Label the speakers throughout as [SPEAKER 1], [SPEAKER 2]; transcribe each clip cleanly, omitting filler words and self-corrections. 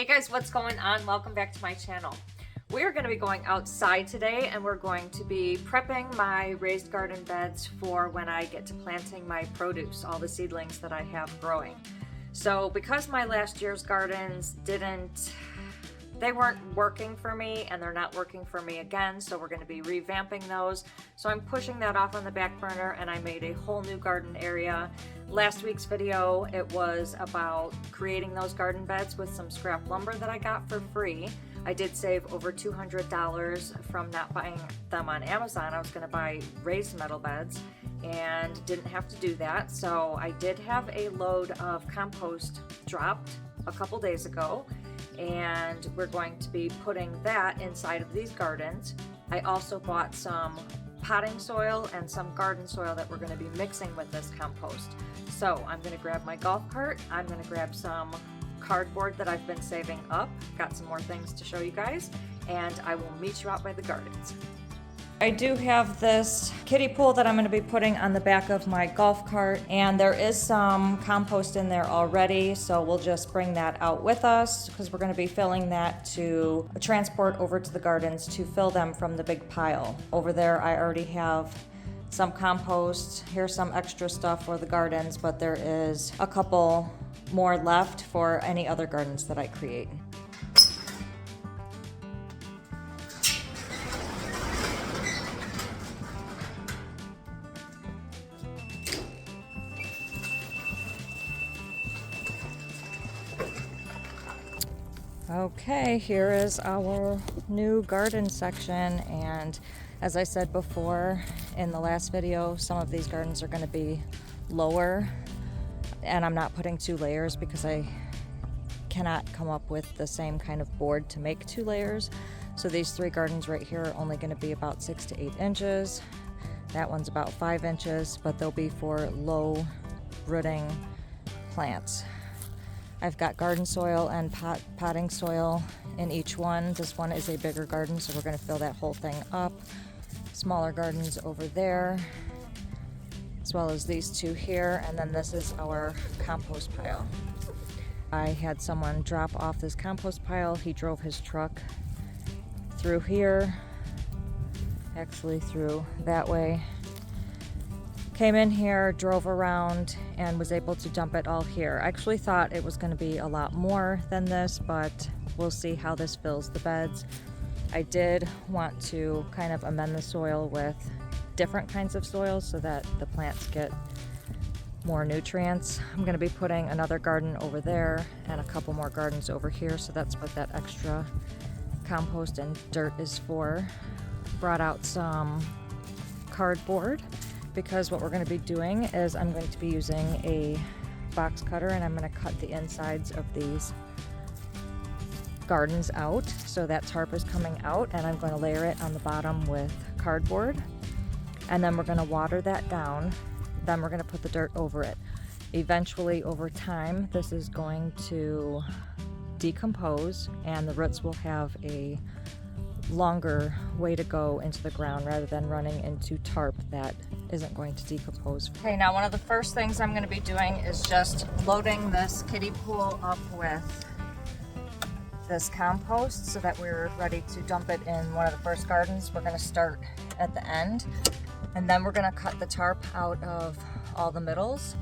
[SPEAKER 1] guys, what's going on? Welcome back to my channel. We're going to be going outside today and we're going to be prepping my raised garden beds for when I get to planting my produce, all the seedlings that I have growing. So because my last year's gardens they weren't working for me and they're not working for me again, so we're going to be revamping those. So I'm pushing that off on the back burner and I made a whole new garden area. Last week's video, it was about creating those garden beds with some scrap lumber that I got for free. I did save over $200 from not buying them on Amazon. I was going to buy raised metal beds and didn't have to do that. So I did have a load of compost dropped a couple days ago, and we're going to be putting that inside of these gardens. I also bought some potting soil and some garden soil that we're going to be mixing with this compost. So I'm going to grab my golf cart, I'm going to grab some cardboard that I've been saving up, got some more things to show you guys, and I will meet you out by the gardens. I do have this kiddie pool that I'm going to be putting on the back of my golf cart, and there is some compost in there already, so we'll just bring that out with us because we're going to be filling that to transport over to the gardens to fill them from the big pile. Over there I already have some compost. Here's some extra stuff for the gardens, but there is a couple more left for any other gardens that I create. Okay, here is our new garden section, and as I said before in the last video, some of these gardens are going to be lower, and I'm not putting 2 layers because I cannot come up with the same kind of board to make 2 layers. So these 3 gardens right here are only going to be about 6 to 8 inches. That one's about 5 inches, but they'll be for low rooting plants. I've got garden soil and potting soil in each one. This one is a bigger garden, so we're going to fill that whole thing up. Smaller gardens over there, as well as these 2 here, and then this is our compost pile. I had someone drop off this compost pile. He drove his truck through here, actually through that way. Came in here, drove around, and was able to dump it all here. I actually thought it was going to be a lot more than this, but we'll see how this fills the beds. I did want to kind of amend the soil with different kinds of soils so that the plants get more nutrients. I'm going to be putting another garden over there and a couple more gardens over here, so that's what that extra compost and dirt is for. Brought out some cardboard, because what we're going to be doing is I'm going to be using a box cutter and I'm going to cut the insides of these gardens out. So that tarp is coming out and I'm going to layer it on the bottom with cardboard, and then we're going to water that down. Then we're going to put the dirt over it. Eventually, over time, this is going to decompose and the roots will have a longer way to go into the ground rather than running into tarp that isn't going to decompose. Okay, now one of the first things I'm going to be doing is just loading this kiddie pool up with this compost so that we're ready to dump it in one of the first gardens. We're going to start at the end, and then we're going to cut the tarp out of all the middles.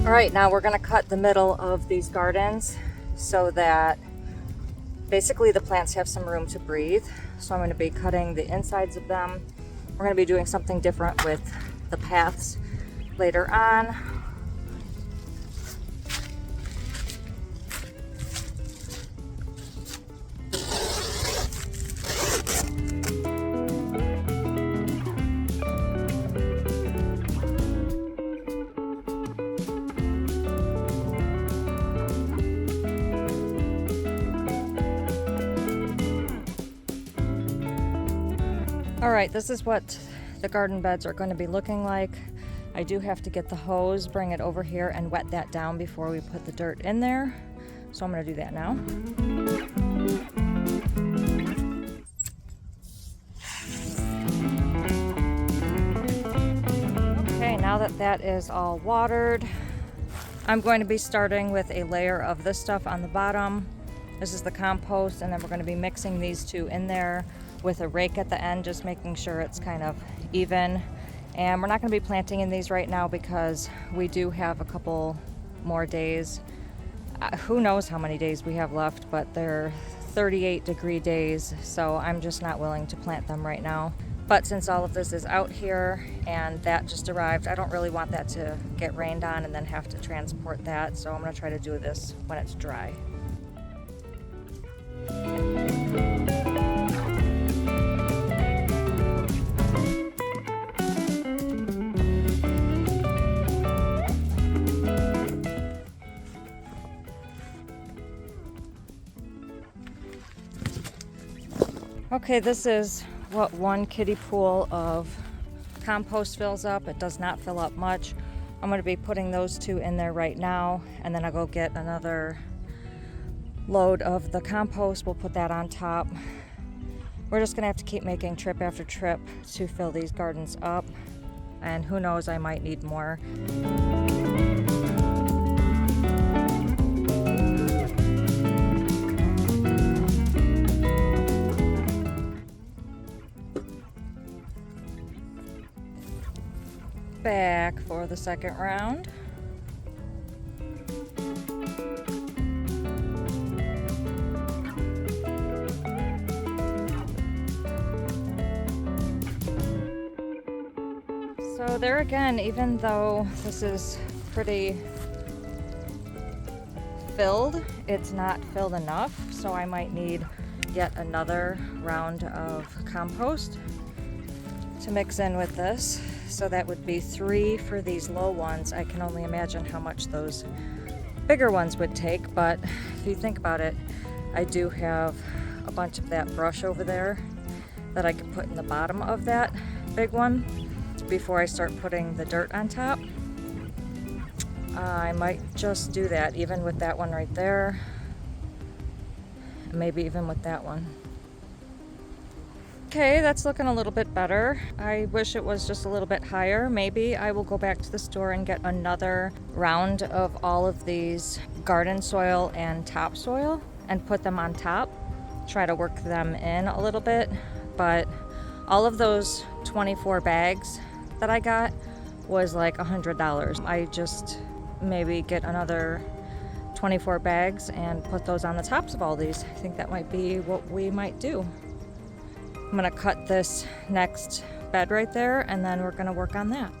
[SPEAKER 1] Alright, now we're going to cut the middle of these gardens so that basically the plants have some room to breathe. So I'm going to be cutting the insides of them. We're going to be doing something different with the paths later on. All right, this is what the garden beds are going to be looking like. I do have to get the hose, bring it over here and wet that down before we put the dirt in there. So I'm going to do that now. Okay, now that that is all watered, I'm going to be starting with a layer of this stuff on the bottom. This is the compost, and then we're going to be mixing these two in there with a rake at the end, just making sure it's kind of even. And we're not going to be planting in these right now because we do have a couple more days. Who knows how many days we have left, but they're 38-degree days, so I'm just not willing to plant them right now. But since all of this is out here and that just arrived, I don't really want that to get rained on and then have to transport that, so I'm going to try to do this when it's dry. Okay, this is what one kiddie pool of compost fills up. It does not fill up much. I'm going to be putting those two in there right now, and then I'll go get another load of the compost. We'll put that on top. We're just going to have to keep making trip after trip to fill these gardens up, and who knows, I might need more. Back for the second round. So there again, even though this is pretty filled, it's not filled enough, so I might need yet another round of compost to mix in with this. So that would be 3 for these low ones. I can only imagine how much those bigger ones would take, but if you think about it, I do have a bunch of that brush over there that I could put in the bottom of that big one before I start putting the dirt on top. I might just do that, even with that one right there, and maybe even with that one. Okay, that's looking a little bit better. I wish it was just a little bit higher. Maybe I will go back to the store and get another round of all of these garden soil and topsoil and put them on top. Try to work them in a little bit. But all of those 24 bags that I got was like $100. I just maybe get another 24 bags and put those on the tops of all these. I think that might be what we might do. I'm gonna cut this next bed right there, and then we're gonna work on that.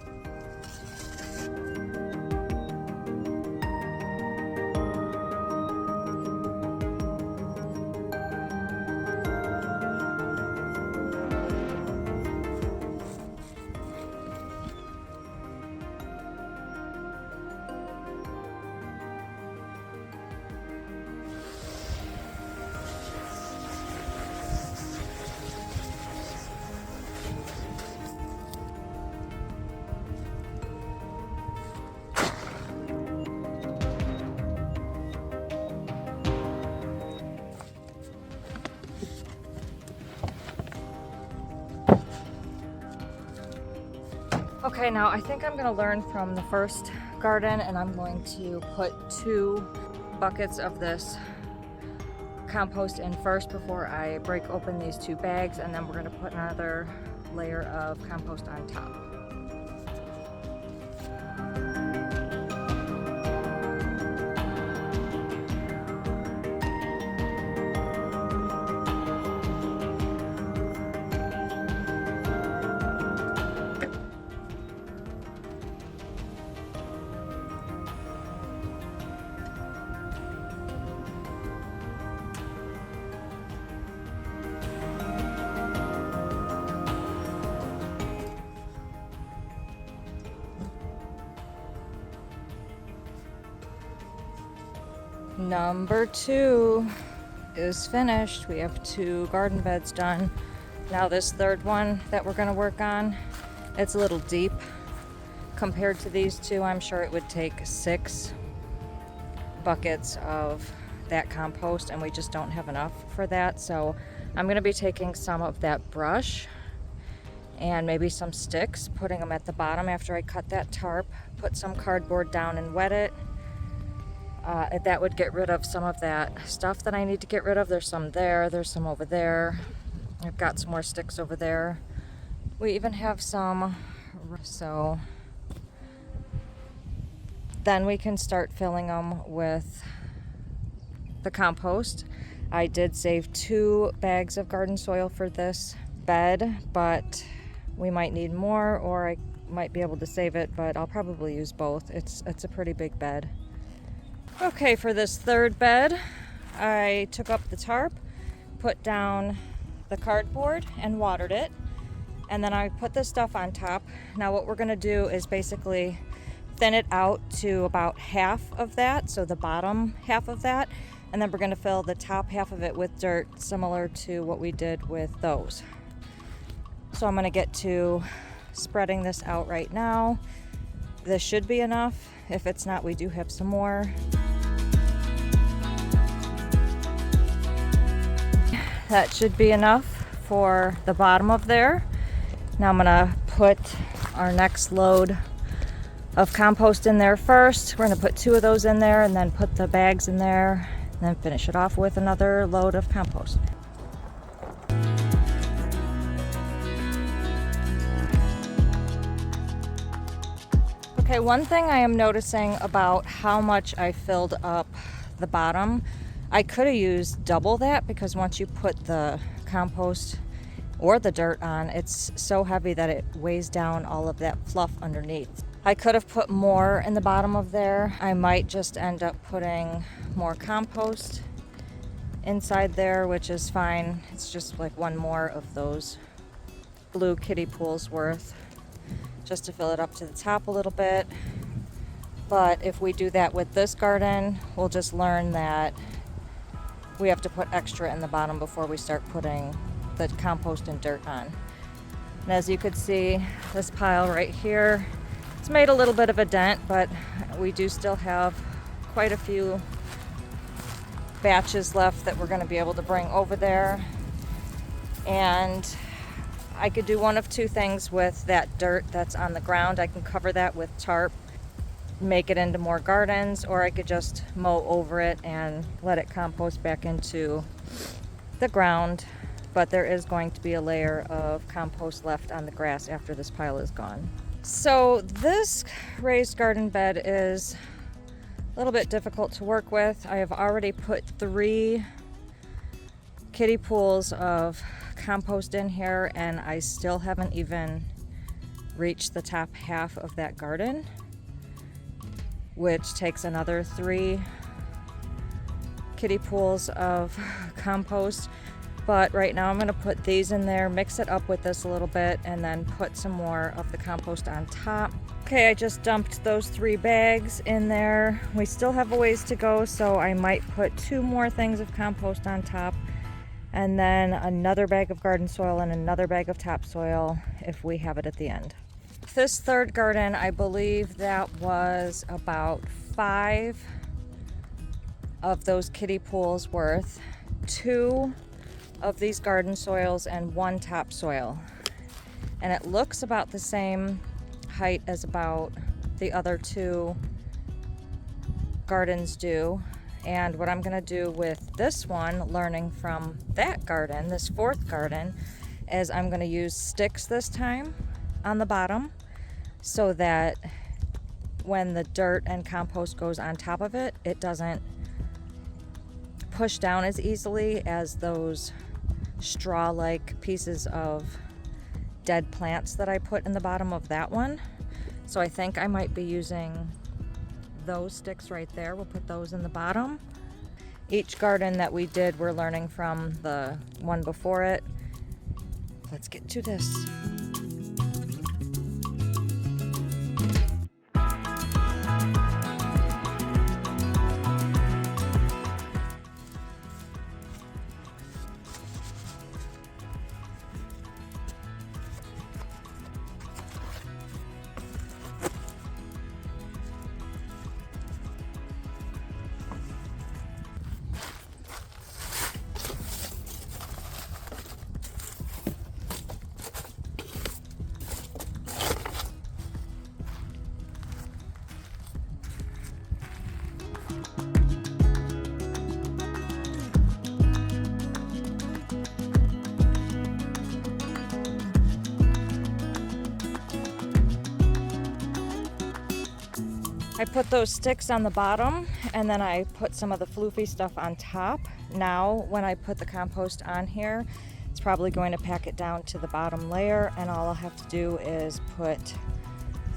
[SPEAKER 1] Okay, now I think I'm going to learn from the first garden, and I'm going to put 2 buckets of this compost in first before I break open these 2 bags, and then we're going to put another layer of compost on top. Number 2 is finished. We have 2 garden beds done. Now this third one that we're gonna work on, it's a little deep compared to these two. I'm sure it would take 6 buckets of that compost, and we just don't have enough for that. So I'm gonna be taking some of that brush and maybe some sticks, putting them at the bottom after I cut that tarp, put some cardboard down and wet it. That would get rid of some of that stuff that I need to get rid of. There's some there, there's some over there. I've got some more sticks over there. We even have some, so then we can start filling them with the compost. I did save 2 bags of garden soil for this bed, but we might need more, or I might be able to save it, but I'll probably use both. It's a pretty big bed. Okay, for this third bed, I took up the tarp, put down the cardboard and watered it, and then I put this stuff on top. Now what we're gonna do is basically thin it out to about half of that, so the bottom half of that, and then we're gonna fill the top half of it with dirt, similar to what we did with those. So I'm gonna get to spreading this out right now. This should be enough. If it's not, we do have some more. That should be enough for the bottom of there. Now I'm gonna put our next load of compost in there first. We're gonna put 2 of those in there and then put the bags in there, and then finish it off with another load of compost. Okay, one thing I am noticing about how much I filled up the bottom, I could have used double that, because once you put the compost or the dirt on, it's so heavy that it weighs down all of that fluff underneath. I could have put more in the bottom of there. I might just end up putting more compost inside there, which is fine. It's just like 1 more of those blue kiddie pools worth, just to fill it up to the top a little bit. But if we do that with this garden, we'll just learn that we have to put extra in the bottom before we start putting the compost and dirt on. And as you could see, this pile right here, it's made a little bit of a dent, but we do still have quite a few batches left that we're going to be able to bring over there. And I could do one of 2 things with that dirt that's on the ground. I can cover that with tarp, make it into more gardens, or I could just mow over it and let it compost back into the ground. But there is going to be a layer of compost left on the grass after this pile is gone. So this raised garden bed is a little bit difficult to work with. I have already put 3 kiddie pools of compost in here, and I still haven't even reached the top half of that garden, which takes another 3 kiddie pools of compost. But right now I'm going to put these in there, mix it up with this a little bit, and then put some more of the compost on top. Okay, I just dumped those 3 bags in there. We still have a ways to go, so I might put 2 more things of compost on top, and then another bag of garden soil and another bag of topsoil if we have it at the end. This third garden, I believe that was about 5 of those kiddie pools worth, 2 of these garden soils and 1 topsoil. And it looks about the same height as about the other 2 gardens do. And what I'm gonna do with this one, learning from that garden, this 4th garden, is I'm gonna use sticks this time on the bottom, so that when the dirt and compost goes on top of it, it doesn't push down as easily as those straw-like pieces of dead plants that I put in the bottom of that one. So I think I might be using those sticks right there. We'll put those in the bottom. Each garden that we did, we're learning from the one before it. Let's get to this. put those sticks on the bottom and then I put some of the floofy stuff on top. Now when I put the compost on here, it's probably going to pack it down to the bottom layer, and all I'll have to do is put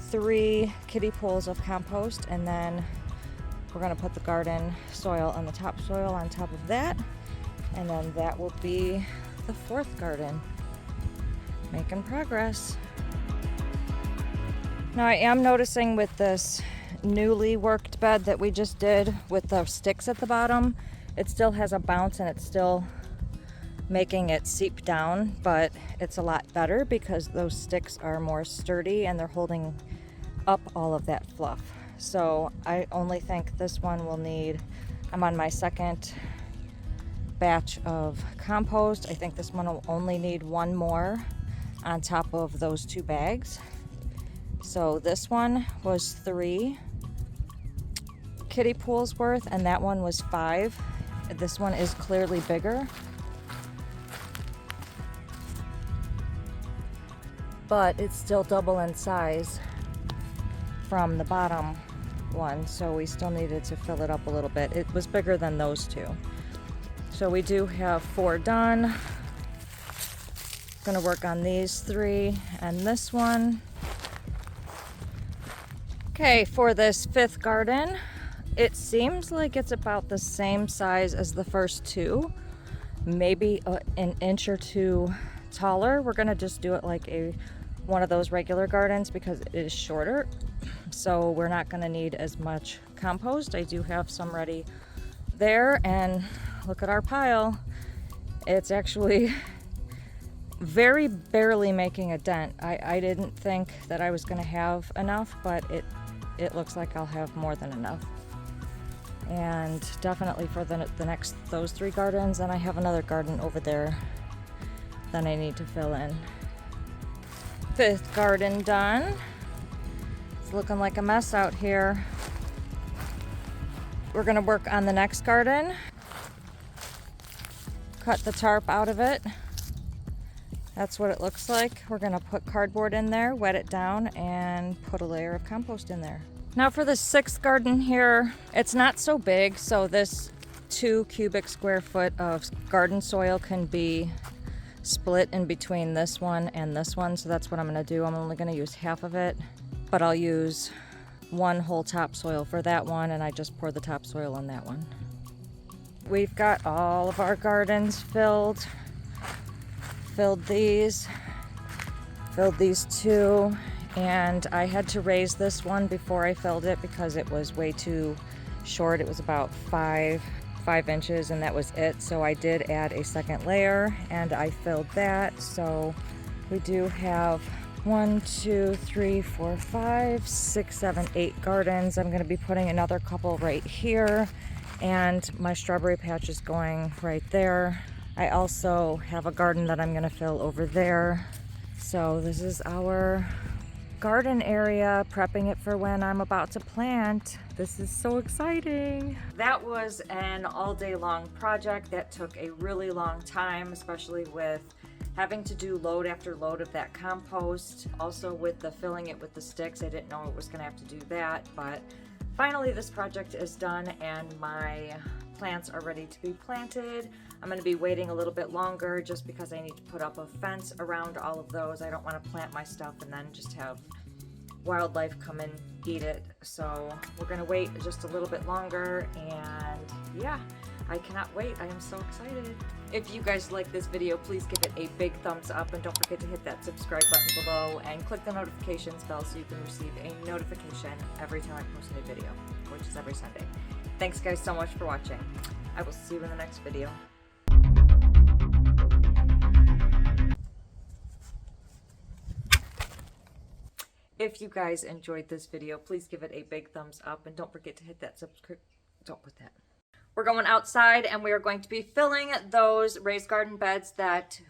[SPEAKER 1] 3 kiddie pools of compost, and then we're going to put the garden soil and the topsoil on top of that, and then that will be the 4th garden. Making progress. Now I am noticing with this newly worked bed that we just did with the sticks at the bottom, it still has a bounce and it's still making it seep down, but it's a lot better because those sticks are more sturdy and they're holding up all of that fluff. So I only think this one will need, I'm on my 2nd batch of compost. I think this one will only need 1 more on top of those 2 bags. So this one was 3 kiddie pools worth, and that one was 5. This one is clearly bigger, but it's still double in size from the bottom one, so we still needed to fill it up a little bit. It was bigger than those 2. So we do have 4 done. Gonna work on these 3 and this one. Okay, for this 5th garden, it seems like it's about the same size as the first 2, maybe an inch or 2 taller. We're gonna just do it like one of those regular gardens because it is shorter, so we're not gonna need as much compost. I do have some ready there, and look at our pile. It's actually very barely making a dent. I didn't think that I was gonna have enough, but it looks like I'll have more than enough. And definitely for those 3 gardens, and I have another garden over there that I need to fill in. 5th garden done. It's looking like a mess out here. We're gonna work on the next garden. Cut the tarp out of it. That's what it looks like. We're gonna put cardboard in there, wet it down, and put a layer of compost in there. Now for the 6th garden here, it's not so big, so this 2 cubic square foot of garden soil can be split in between this one and this one, so that's what I'm gonna do. I'm only gonna use half of it, but I'll use 1 whole topsoil for that one, and I just pour the topsoil on that one. We've got all of our gardens filled these 2, and I had to raise this one before I filled it because it was way too short. It was about 5 inches, and that was it. So I did add a 2nd layer and I filled that. So we do have 1, 2, 3, 4, 5, 6, 7, 8 gardens. I'm going to be putting another couple right here, and my strawberry patch is going right there. I also have a garden that I'm going to fill over there. So this is our garden area, prepping it for when I'm about to plant. This is so exciting. That was an all day long project that took a really long time, especially with having to do load after load of that compost. Also with the filling it with the sticks, I didn't know it was gonna have to do that, but finally this project is done and my plants are ready to be planted. I'm going to be waiting a little bit longer just because I need to put up a fence around all of those. I don't want to plant my stuff and then just have wildlife come and eat it. So we're going to wait just a little bit longer, and yeah, I cannot wait. I am so excited. If you guys like this video, please give it a big thumbs up, and don't forget to hit that subscribe button below and click the notifications bell so you can receive a notification every time I post a new video, which is every Sunday. Thanks guys so much for watching. I will see you in the next video. If you guys enjoyed this video, please give it a big thumbs up, and don't forget to hit that subscribe. Don't put that. We're going outside and we are going to be filling those raised garden beds that